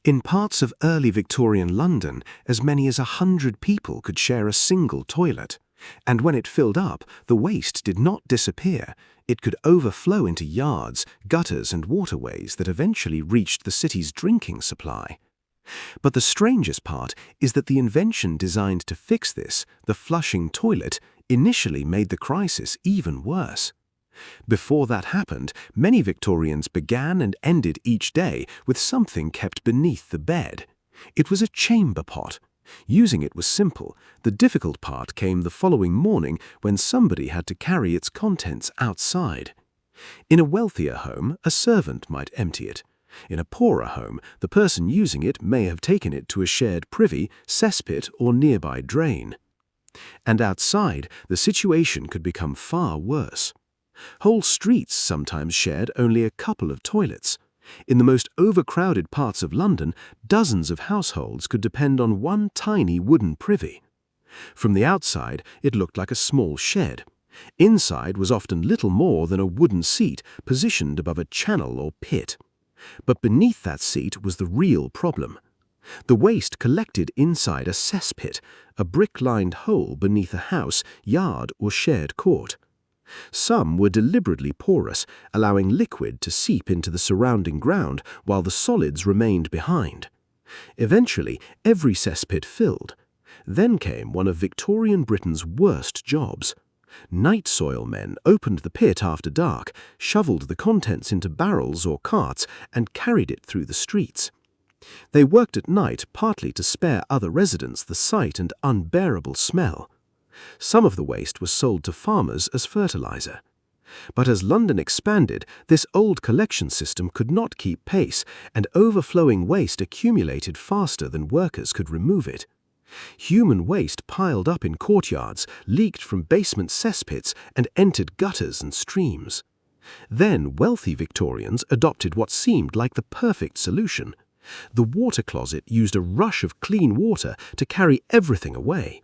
In parts of early Victorian London, as many as 100 people could share a single toilet. And when it filled up, the waste did not disappear. It could overflow into yards, gutters and waterways that eventually reached the city's drinking supply. But the strangest part is that the invention designed to fix this, the flushing toilet, initially made the crisis even worse. Before that happened, many Victorians began and ended each day with something kept beneath the bed. It was a chamber pot. Using it was simple. The difficult part came the following morning when somebody had to carry its contents outside. In a wealthier home, a servant might empty it. In a poorer home, the person using it may have taken it to a shared privy, cesspit, or nearby drain. And outside, the situation could become far worse. Whole streets sometimes shared only a couple of toilets. In the most overcrowded parts of London, dozens of households could depend on one tiny wooden privy. From the outside, it looked like a small shed. Inside was often little more than a wooden seat positioned above a channel or pit. But beneath that seat was the real problem. The waste collected inside a cesspit, a brick-lined hole beneath a house, yard, or shared court. Some were deliberately porous, allowing liquid to seep into the surrounding ground while the solids remained behind. Eventually, every cesspit filled. Then came one of Victorian Britain's worst jobs. Night soil men opened the pit after dark, shoveled the contents into barrels or carts, and carried it through the streets. They worked at night partly to spare other residents the sight and unbearable smell. Some of the waste was sold to farmers as fertilizer. But as London expanded, this old collection system could not keep pace, and overflowing waste accumulated faster than workers could remove it. Human waste piled up in courtyards, leaked from basement cesspits, and entered gutters and streams. Then wealthy Victorians adopted what seemed like the perfect solution. The water closet used a rush of clean water to carry everything away.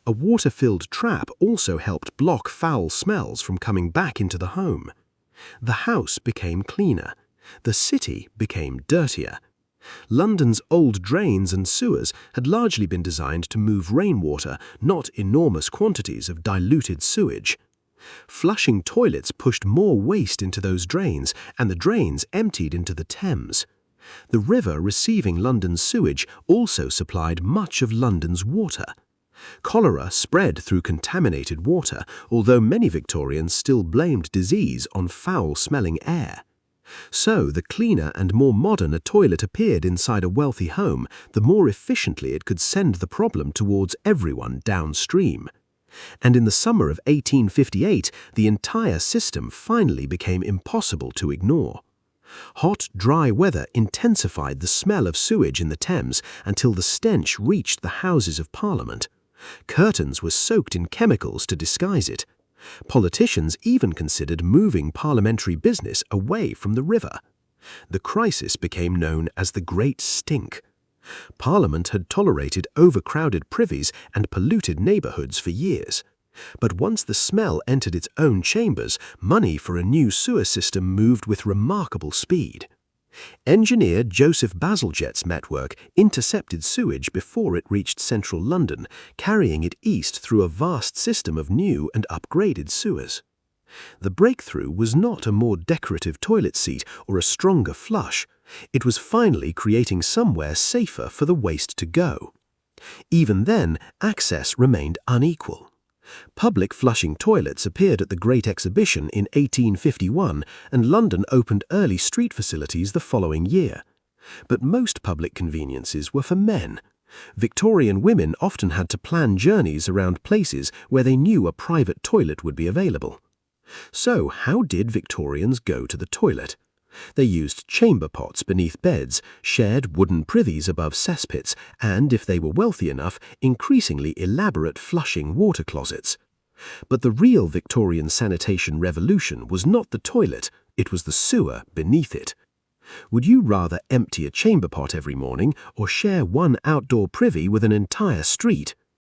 A water-filled trap also helped block foul smells from coming back into the home. The house became cleaner. The city became dirtier. London's old drains and sewers had largely been designed to move rainwater, not enormous quantities of diluted sewage. Flushing toilets pushed more waste into those drains, and the drains emptied into the Thames. The river receiving London's sewage also supplied much of London's water. Cholera spread through contaminated water, although many Victorians still blamed disease on foul-smelling air. So the cleaner and more modern a toilet appeared inside a wealthy home, the more efficiently it could send the problem towards everyone downstream. And in the summer of 1858, the entire system finally became impossible to ignore. Hot, dry weather intensified the smell of sewage in the Thames until the stench reached the Houses of Parliament. Curtains were soaked in chemicals to disguise it. Politicians even considered moving parliamentary business away from the river. The crisis became known as the Great Stink. Parliament had tolerated overcrowded privies and polluted neighbourhoods for years. But once the smell entered its own chambers, money for a new sewer system moved with remarkable speed. Engineer Joseph Bazalgette's network intercepted sewage before it reached central London, carrying it east through a vast system of new and upgraded sewers. The breakthrough was not a more decorative toilet seat or a stronger flush. It was finally creating somewhere safer for the waste to go. Even then, access remained unequal. Public flushing toilets appeared at the Great Exhibition in 1851, and London opened early street facilities the following year. But most public conveniences were for men. Victorian women often had to plan journeys around places where they knew a private toilet would be available. So how did Victorians go to the toilet? They used chamber pots beneath beds, shared wooden privies above cesspits, and, if they were wealthy enough, increasingly elaborate flushing water closets. But the real Victorian sanitation revolution was not the toilet, it was the sewer beneath it. Would you rather empty a chamber pot every morning or share one outdoor privy with an entire street?